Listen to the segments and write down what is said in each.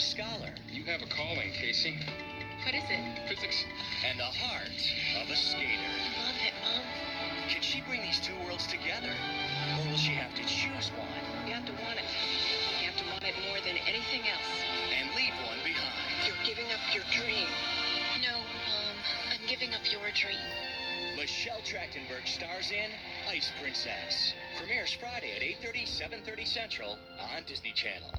scholar. You have a calling, Casey. What is it? Physics. And the heart of a skater. I love it, Mom. Can she bring these two worlds together? Or will she have to choose one? You have to want it. You have to want it more than anything else. And leave one behind? You're giving up your dream. No, Mom. I'm giving up your dream. Michelle Trachtenberg stars in Ice Princess. Premieres Friday at 8:30, 7:30 Central on Disney Channel.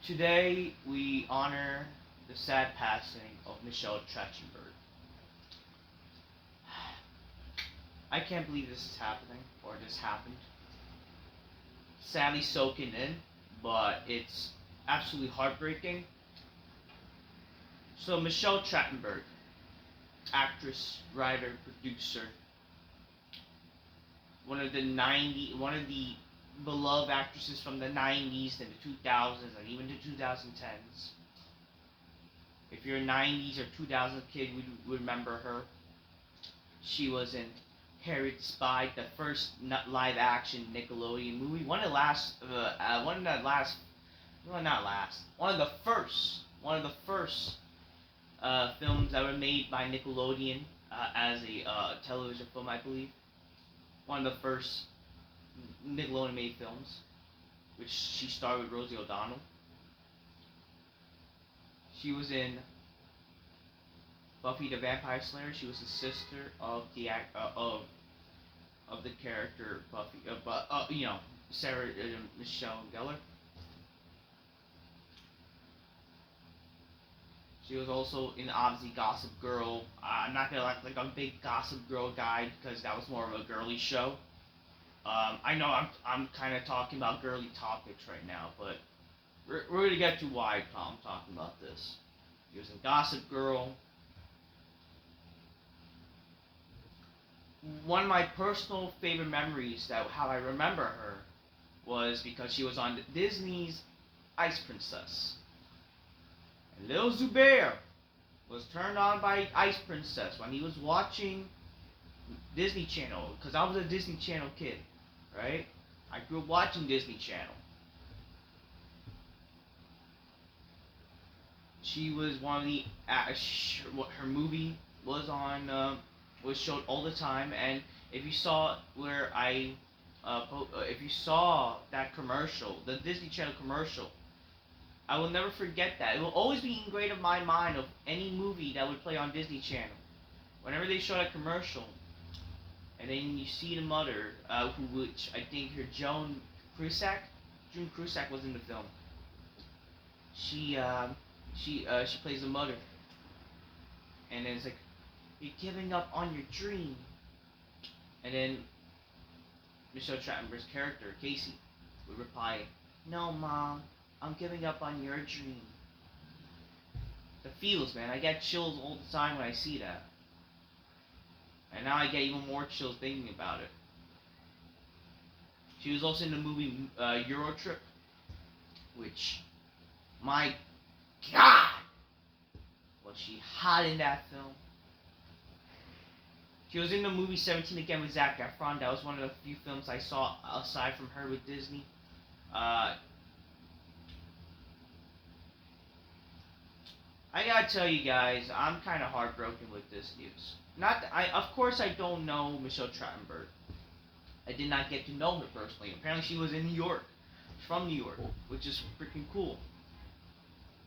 Today, we honor the sad passing of Michelle Trachtenberg. I can't believe this is happening, or this happened. Sadly soaking in, but it's absolutely heartbreaking. So, Michelle Trachtenberg, actress, writer, producer, one of the beloved actresses from the 90s and the 2000s and even the 2010s. If you're a 90s or 2000s kid, you would remember her. She was in Harriet, the first live-action Nickelodeon movie. One of the first films that were made by Nickelodeon as a television film, I believe. One of the first Nickelodeon made films, which she starred with Rosie O'Donnell. She was in Buffy the Vampire Slayer. She was the sister of the character Buffy, Sarah Michelle Gellar. She was also in obviously Gossip Girl. I'm not gonna like a big Gossip Girl guy because that was more of a girly show. I know I'm kind of talking about girly topics right now, but we're gonna get too wide while I'm talking about this. She was in Gossip Girl. One of my personal favorite memories how I remember her was because she was on Disney's Ice Princess. And Lil Zubair was turned on by Ice Princess when he was watching Disney Channel, because I was a Disney Channel kid, right? I grew up watching Disney Channel. She was one of the her movie was on was showed all the time, and if you saw if you saw that commercial, the Disney Channel commercial, I will never forget that. It will always be engraved in my mind of any movie that would play on Disney Channel. Whenever they show that commercial, and then you see the mother, which I think her June Cusack was in the film. She plays the mother, and then it's like, you're giving up on your dream. And then Michelle Trachtenberg's character, Casey, would reply, "No, Mom, I'm giving up on your dream." The feels, man. I get chills all the time when I see that. And now I get even more chills thinking about it. She was also in the movie EuroTrip, which, my God, was she hot in that film. She was in the movie 17 Again with Zac Efron. That was one of the few films I saw aside from her with Disney. I gotta tell you guys, I'm kind of heartbroken with this news. Of course I don't know Michelle Trachtenberg. I did not get to know her personally. Apparently she was in New York. She's from New York, which is freaking cool.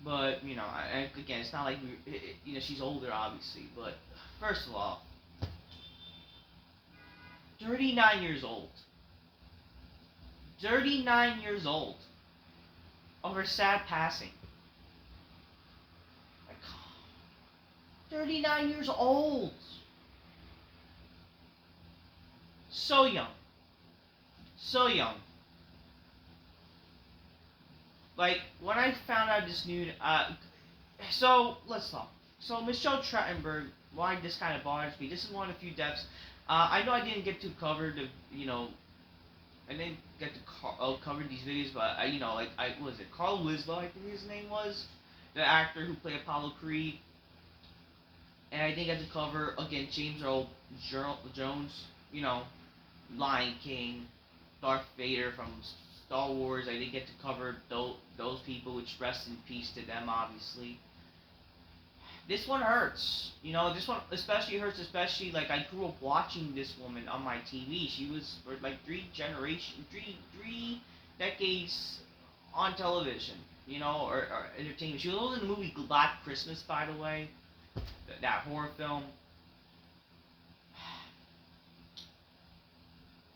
But, again, it's not like, she's older, obviously. But, first of all, 39 years old. 39 years old. Of her sad passing. Like, 39 years old. So young. So young. Like, when I found out this news, so, let's talk. So, Michelle Trachtenberg, why this kind of bothers me, this is one of the few deaths. I know I didn't get to cover the, I didn't get to cover these videos, but what was it, Carl Winslow, I think his name was, the actor who played Apollo Creed, and I didn't get to cover, again, James Earl Jones, Lion King, Darth Vader from Star Wars. I didn't get to cover those people, which rest in peace to them, obviously. This one hurts. This one especially hurts, especially, like, I grew up watching this woman on my TV. She was for, like, three decades on television, or entertainment. She was also in the movie Black Christmas, by the way, that horror film.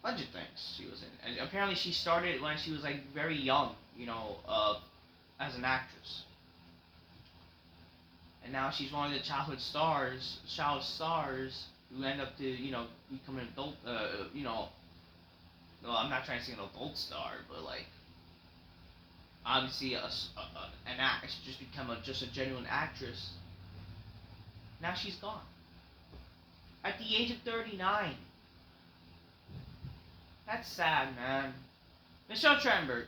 Bunch of things she was in. And apparently she started when she was, like, very young, as an actress. And now she's one of the child stars who end up to, become an adult, well, I'm not trying to say an adult star, but, like, obviously an actress, just become just a genuine actress. Now she's gone. At the age of 39. That's sad, man. Michelle Trachtenberg.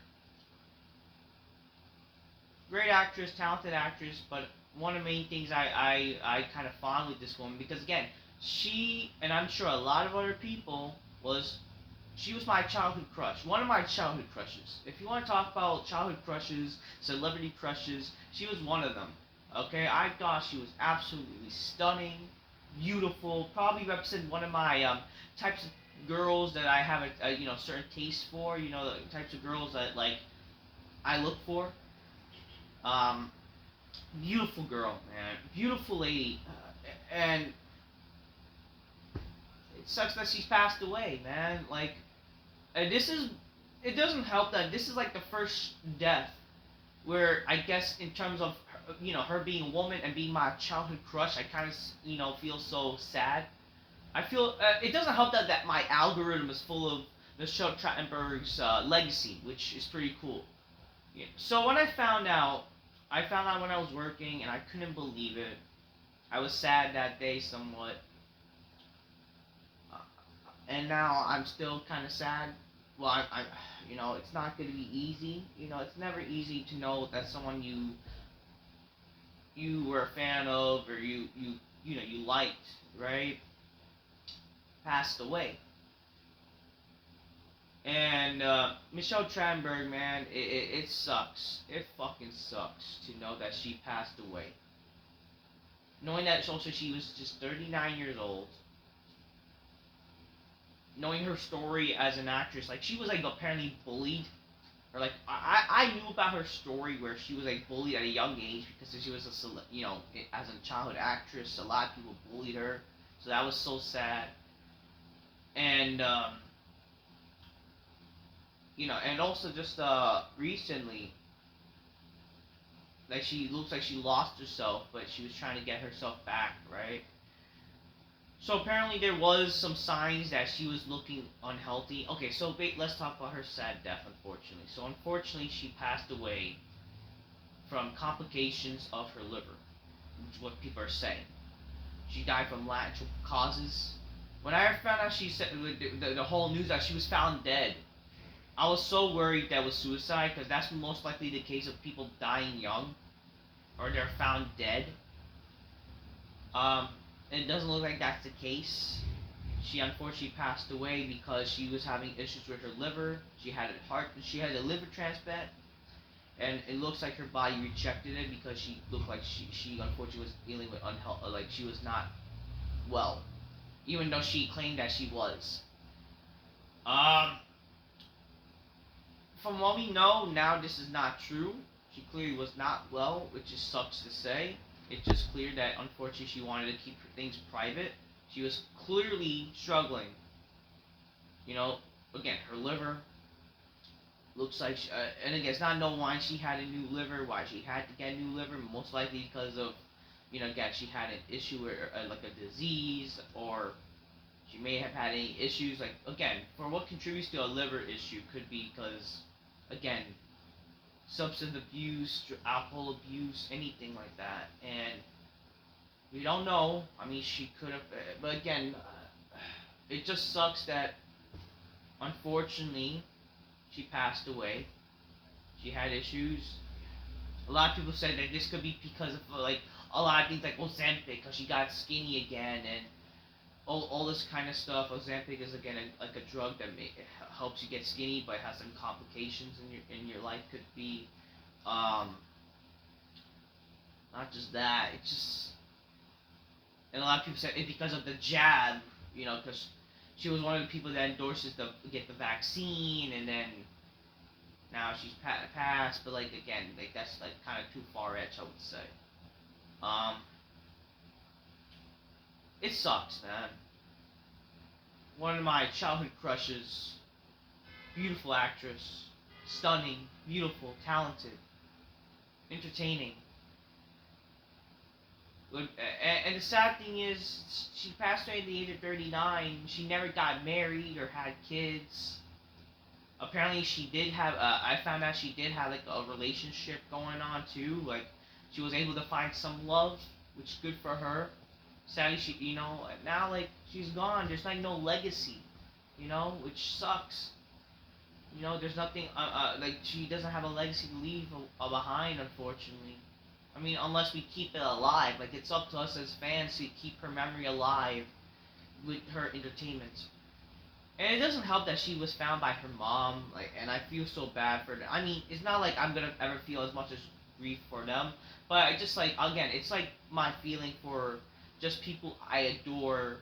Great actress, talented actress, but one of the main things I kind of fond with this woman, because again, she, and I'm sure a lot of other people, she was my childhood crush. One of my childhood crushes. If you want to talk about childhood crushes, celebrity crushes, she was one of them. Okay, I thought she was absolutely stunning, beautiful, probably represented one of my types of girls that I have a certain taste for, the types of girls that, like, I look for. Beautiful girl, man, beautiful lady, and it sucks that she's passed away, man. Like, and it doesn't help that this is, like, the first death where, I guess, in terms of her being a woman and being my childhood crush, I kind of feel so sad. I feel it doesn't help that my algorithm is full of Michelle Trachtenberg's legacy, which is pretty cool. Yeah. So when I found out when I was working, and I couldn't believe it. I was sad that day somewhat, and now I'm still kind of sad. Well, I it's not going to be easy. It's never easy to know that someone you were a fan of, or you liked, right, passed away. And Michelle Trachtenberg, man, it sucks. It fucking sucks to know that she passed away. Knowing that also she was just 39 years old. Knowing her story as an actress, like, she was, like, apparently bullied. Or, like, I knew about her story where she was, like, bullied at a young age because she was as a childhood actress, a lot of people bullied her. So that was so sad. And, and also just recently, like, she looks like she lost herself, but she was trying to get herself back, right? So apparently there was some signs that she was looking unhealthy. Okay, so let's talk about her sad death, unfortunately. So unfortunately, she passed away from complications of her liver, which is what people are saying. She died from natural causes. When I found out she said the whole news that she was found dead, I was so worried that was suicide, because that's most likely the case of people dying young, or they're found dead. It doesn't look like that's the case. She unfortunately passed away because she was having issues with her liver. She had a liver transplant, and it looks like her body rejected it because she looked like she unfortunately was dealing with like, she was not well, even though she claimed that she was. From what we know now, this is not true. She clearly was not well, which just sucks to say. It's just clear that unfortunately she wanted to keep things private. She was clearly struggling. Again, her liver looks like, and again, it's not known why she had a new liver, why she had to get a new liver. Most likely because of again, she had an issue with like a disease, or she may have had any issues. Like again, for what contributes to a liver issue could be because, again, substance abuse, alcohol abuse, anything like that, and we don't know. I mean, she could have, but again, it just sucks that unfortunately she passed away. She had issues. A lot of people said that this could be because of like a lot of things like Ozempic, because she got skinny again, and all this kind of stuff. Ozempic is again like a drug that helps you get skinny, but has some complications in your life. Could be not just that. It's just, and a lot of people said it because of the jab. Because she was one of the people that endorses get the vaccine, and then now she's passed. But like again, like that's like kind of too far edge, I would say. It sucks, man. One of my childhood crushes, beautiful actress, stunning, beautiful, talented, entertaining. Good, and the sad thing is, she passed away at the age of 39. She never got married or had kids. Apparently, she did have. I found out she did have like a relationship going on too. Like, she was able to find some love, which is good for her. Sadly, now like she's gone. There's like no legacy, which sucks. There's nothing. Like she doesn't have a legacy to leave behind, unfortunately. I mean, unless we keep it alive. Like, it's up to us as fans to keep her memory alive with her entertainment. And it doesn't help that she was found by her mom, like, and I feel so bad for them. I mean, it's not like I'm gonna ever feel as much as grief for them, but I just like, again, it's like my feeling for just people I adore,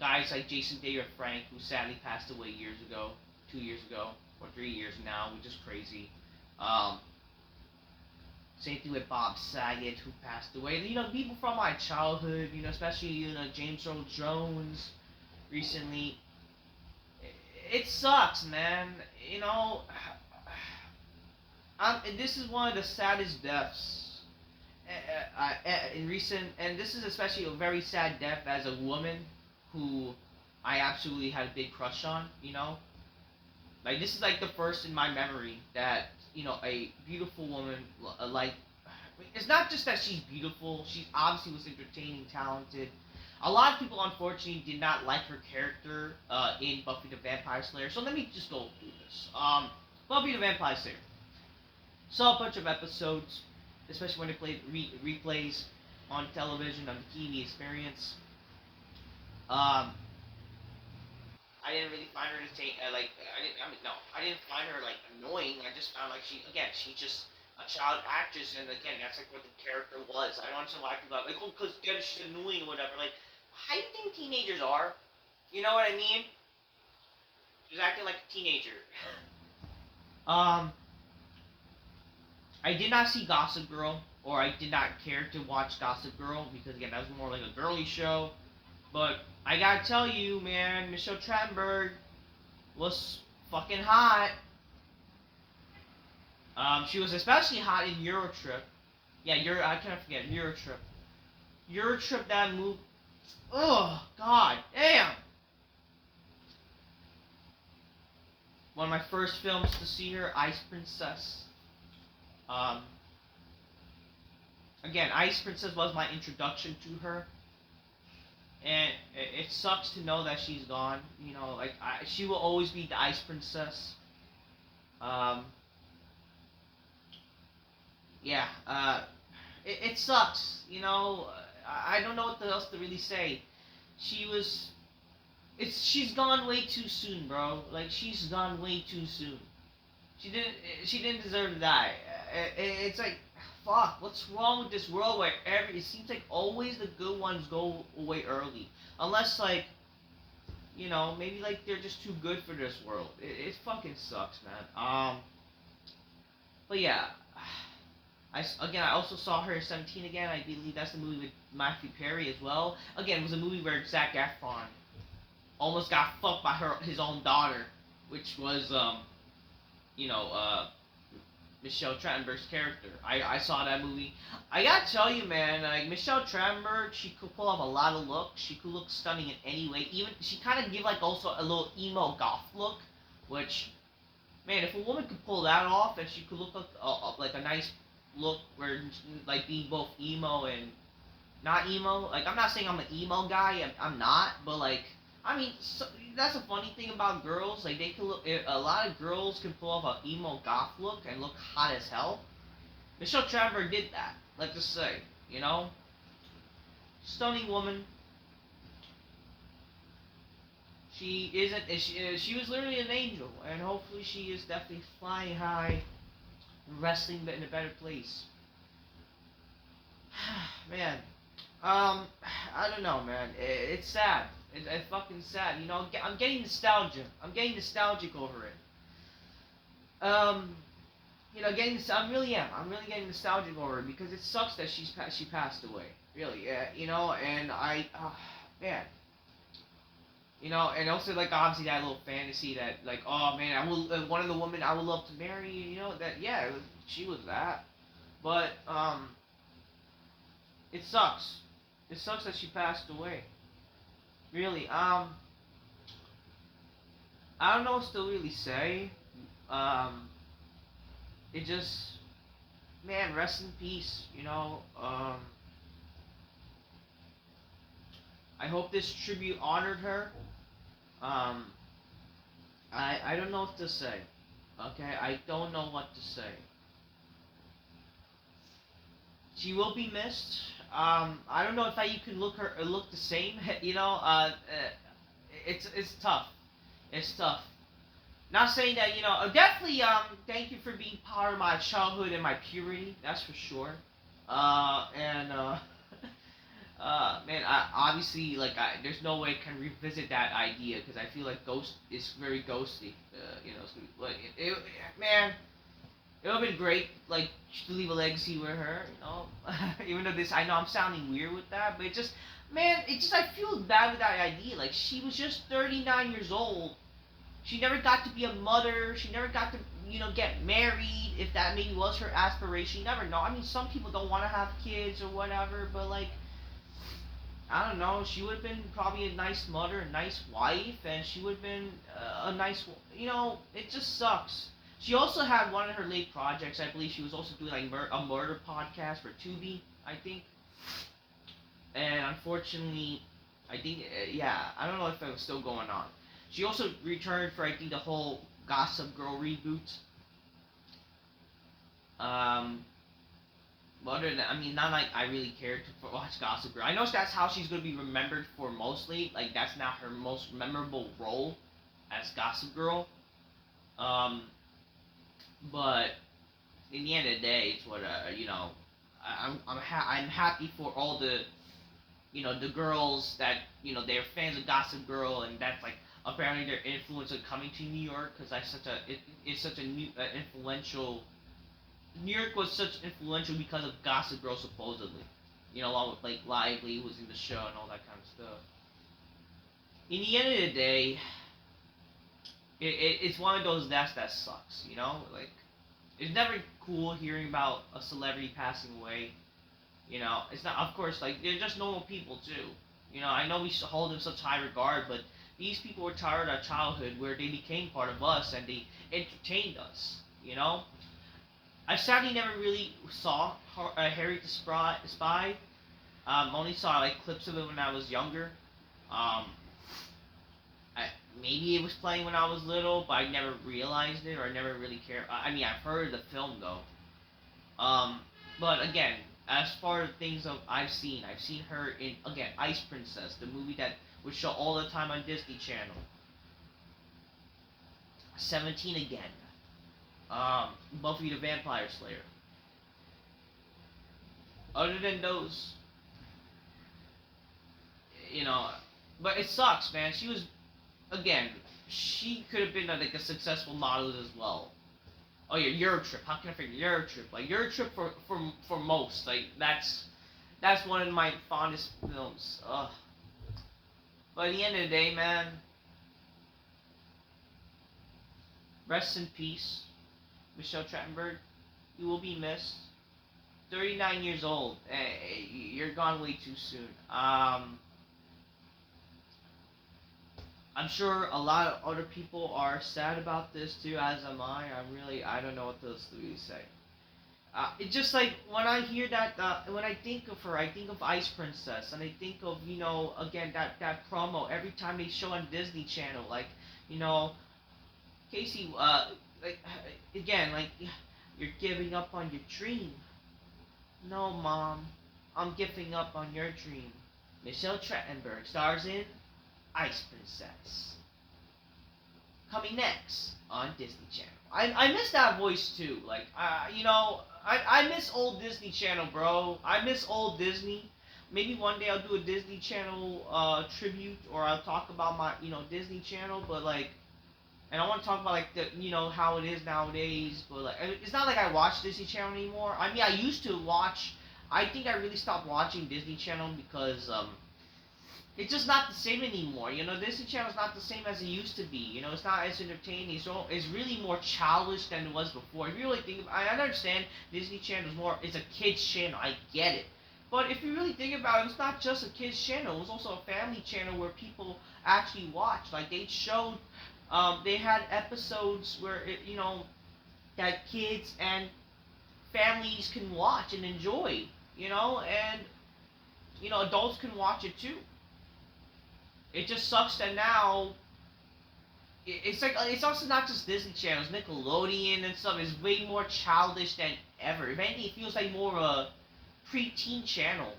guys like Jason Day or Frank, who sadly passed away years ago, 2 years ago, or 3 years now, which is crazy. Same thing with Bob Saget, who passed away. People from my childhood, especially, James Earl Jones recently. It sucks, man. This is one of the saddest deaths in recent, and this is especially a very sad death as a woman who I absolutely had a big crush on, Like, this is like the first in my memory that, a beautiful woman, like, it's not just that she's beautiful, she obviously was entertaining, talented. A lot of people, unfortunately, did not like her character in Buffy the Vampire Slayer. So let me just go through this. Buffy the Vampire Slayer. Saw a bunch of episodes, especially when they played replays on television, on the TV experience. I didn't really find her entertaining. I didn't find her like annoying. I just found like she's just a child actress, and again, that's like what the character was. I don't understand why people are like, oh, because she's annoying or whatever. Like, how do you think teenagers are? You know what I mean? She's acting like a teenager. I did not see Gossip Girl, or I did not care to watch Gossip Girl, because again, that was more like a girly show. But I gotta tell you, man, Michelle Trachtenberg was fucking hot. She was especially hot in EuroTrip. Yeah, I can't forget EuroTrip. EuroTrip, that movie. Oh, god damn. One of my first films to see her, Ice Princess. Again, Ice Princess was my introduction to her. And it sucks to know that she's gone. She will always be the Ice Princess. Yeah, it sucks, I don't know what else to really say. She's gone way too soon, bro. Like, she's gone way too soon. She didn't deserve to die. It's like, fuck, what's wrong with this world where it seems like always the good ones go away early. Unless, like, maybe, like, they're just too good for this world. It fucking sucks, man. But yeah. I also saw her 17 again. I believe that's the movie with Matthew Perry as well. Again, it was a movie where Zac Efron almost got fucked by his own daughter, which was, Michelle Trachtenberg's character. I saw that movie. I gotta tell you, man, like Michelle Trachtenberg, she could pull off a lot of looks. She could look stunning in any way. Even she kind of give like also a little emo goth look, which, man, if a woman could pull that off, and she could look like a nice look where like being both emo and not emo. Like I'm not saying I'm an emo guy. I'm not, but like I mean, so, that's a funny thing about girls. Like they can look. A lot of girls can pull off an emo goth look and look hot as hell. Michelle Trachtenberg did that. Let's just say, you know, stunning woman. She isn't. She was literally an angel, and hopefully she is definitely flying high, resting in a better place. Man, I don't know, man. It's sad. It's fucking sad. You know, I'm getting nostalgia. I'm getting nostalgic over it. You know, I really am. I'm really getting nostalgic over it because it sucks that she passed away. Really, yeah. You know, and man. You know, and also like obviously that little fantasy that like, oh man, I will one of the women I would love to marry. You know that, yeah, she was that. But it sucks. It sucks that she passed away. Really, I don't know what to really say. It just, man, rest in peace. You know, I hope this tribute honored her. Um, I don't know what to say. Okay, I don't know what to say. She will be missed. I don't know if you can look the same. You know, it's tough. It's tough. Not saying that, you know, definitely thank you for being part of my childhood and my puberty. That's for sure. And man, obviously like there's no way I can revisit that idea because I feel like Ghost is very ghosty. You know, like man. It would have been great, like, to leave a legacy with her, you know. Even though I know I'm sounding weird with that, but it just, man, I feel bad with that idea. Like, she was just 39 years old. She never got to be a mother. She never got to, you know, get married, if that maybe was her aspiration. You never know. I mean, some people don't want to have kids or whatever, but, like, I don't know. She would have been probably a nice mother, a nice wife, and she would have been a nice, you know, it just sucks. She also had one of her late projects. I believe she was also doing like a murder podcast for Tubi, I think. And unfortunately, I think yeah, I don't know if it was still going on. She also returned for I think the whole Gossip Girl reboot. Other than I mean, not like I really cared to watch Gossip Girl. I know that's how she's gonna be remembered for mostly. Like that's now her most memorable role as Gossip Girl. But in the end of the day, it's what you know. I'm happy for all the, you know, the girls that you know they're fans of Gossip Girl, and that's like apparently their influence of coming to New York because it's such a new influential. New York was such influential because of Gossip Girl supposedly, you know, along with like Lively was in the show and all that kind of stuff. In the end of the day, it's one of those deaths that sucks, you know? Like, it's never cool hearing about a celebrity passing away. You know, it's not, of course, like, they're just normal people, too. You know, I know we hold in such high regard, but these people were tired of our childhood where they became part of us and they entertained us, you know? I sadly never really saw Harriet the Spy. Only saw, like, clips of it when I was younger. Maybe it was playing when I was little, but I never realized it or I never really cared. I mean, I've heard of the film though. But again, as far as things I've seen her in again Ice Princess, the movie that would show all the time on Disney Channel. 17 again. Buffy the Vampire Slayer. Other than those, you know, but it sucks, man. She was. Again, she could have been like a successful model as well. Oh yeah, EuroTrip. How can I forget EuroTrip? Like EuroTrip for most. Like that's one of my fondest films. Ugh. But at the end of the day, man, rest in peace, Michelle Trachtenberg. You will be missed. 39 years old. You're gone way too soon. I'm sure a lot of other people are sad about this too, as am I. I don't know what else to really say. It's just like when I hear that, when I think of her, I think of Ice Princess, and I think of, again, that promo every time they show on Disney Channel, like, you know, Casey, like, again, like, you're giving up on your dream. No, Mom, I'm giving up on your dream. Michelle Trachtenberg stars in Ice Princess. Coming next on Disney Channel. I miss that voice too. Like, I miss old Disney Channel, bro. I miss old Disney. Maybe one day I'll do a Disney Channel tribute, or I'll talk about my, Disney Channel. But like, and I want to talk about like the, how it is nowadays. But like, it's not like I watch Disney Channel anymore. I mean, I used to watch. I think I really stopped watching Disney Channel because it's just not the same anymore. Disney Channel is not the same as it used to be. It's not as entertaining. So it's really more childish than it was before. If you really think, I understand Disney Channel is more. It's a kids channel. I get it. But if you really think about it, it's not just a kids channel. It was also a family channel where people actually watch. Like they showed, they had episodes where that kids and families can watch and enjoy. And adults can watch it too. It just sucks that now it's like it's also not just Disney channels, Nickelodeon and stuff is way more childish than ever. If anything, it feels like more of a preteen channel.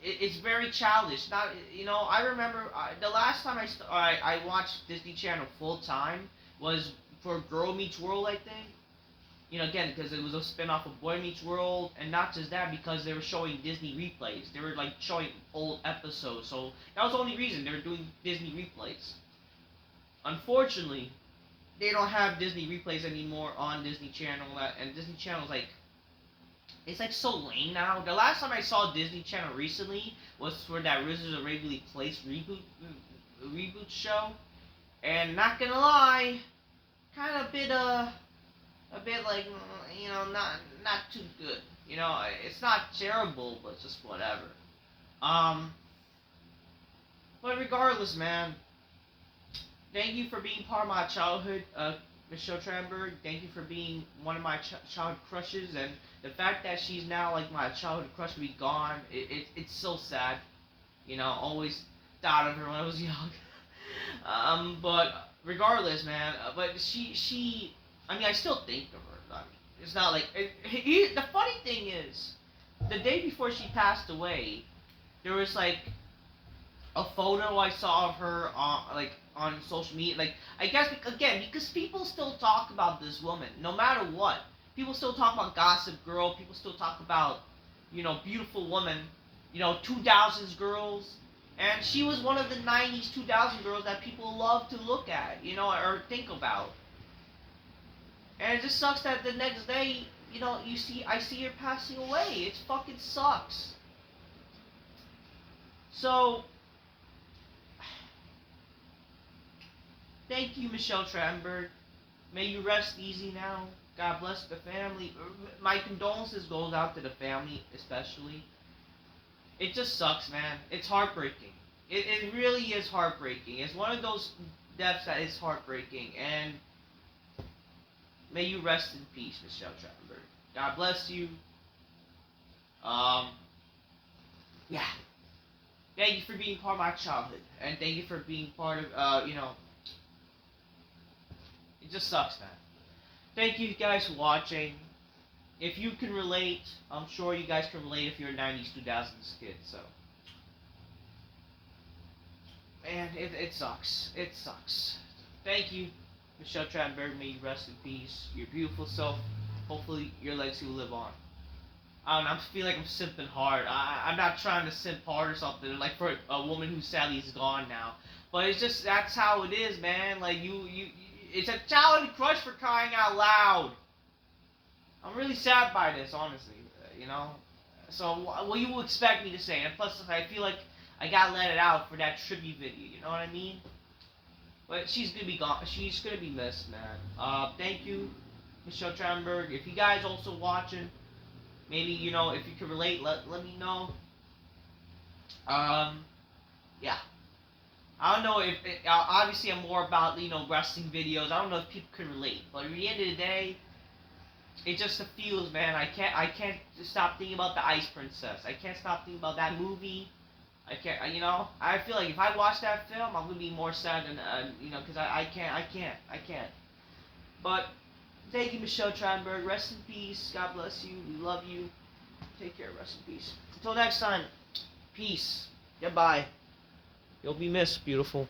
It's very childish. Not I remember the last time I watched Disney Channel full time was for Girl Meets World, I think. Again, because it was a spin-off of Boy Meets World, and not just that, because they were showing Disney replays. They were, like, showing old episodes, so that was the only reason they were doing Disney replays. Unfortunately, they don't have Disney replays anymore on Disney Channel, and Disney Channel's, like, it's, like, so lame now. The last time I saw Disney Channel recently was for that Wizards of Waverly Place reboot show, and not gonna lie, kind of a bit like, not too good. It's not terrible, but just whatever. But regardless, man, thank you for being part of my childhood, Michelle Trachtenberg. Thank you for being one of my childhood crushes, and the fact that she's now like my childhood crush be gone, it's so sad. Always thought of her when I was young. But regardless, man, but she I mean, I still think of her. I mean, it's not like the funny thing is, the day before she passed away, there was like a photo I saw of her on social media. Like I guess again because people still talk about this woman, no matter what. People still talk about Gossip Girl. People still talk about beautiful woman, 2000s girls. And she was one of the 90s 2000 girls that people love to look at, or think about. And it just sucks that the next day, I see her passing away. It fucking sucks. So, thank you, Michelle Trachtenberg. May you rest easy now. God bless the family. My condolences goes out to the family, especially. It just sucks, man. It's heartbreaking. It really is heartbreaking. It's one of those deaths that is heartbreaking, and may you rest in peace, Michelle Trachtenberg. God bless you. Yeah. Thank you for being part of my childhood, and thank you for being part of, it just sucks, man. Thank you guys for watching. If you can relate, I'm sure you guys can relate if you're a 90s, 2000s kid, so. Man, it sucks. It sucks. Thank you, Michelle Trachtenberg. May you rest in peace. Your beautiful self. Hopefully, your legacy will live on. I don't know, I feel like I'm simping hard. I'm not trying to simp hard or something, like for a woman who sadly is gone now. But it's just, that's how it is, man. Like, it's a childhood crush for crying out loud. I'm really sad by this, honestly, So, what you will expect me to say? And plus, I feel like I gotta let it out for that tribute video, you know what I mean? But she's gonna be gone. She's gonna be missed, man. Thank you. Michelle Trachtenberg. If you guys also watching, maybe, you know, if you can relate, let me know. Yeah. I don't know if, obviously I'm more about, you know, wrestling videos. I don't know if people can relate. But at the end of the day, it just the feels, man. I can't stop thinking about the Ice Princess. I can't stop thinking about that movie. I can't, you know, I feel like if I watch that film, I'm going to be more sad than, you know, because I can't. But, thank you, Michelle Trachtenberg. Rest in peace. God bless you. We love you. Take care. Rest in peace. Until next time, peace. Goodbye. You'll be missed, beautiful.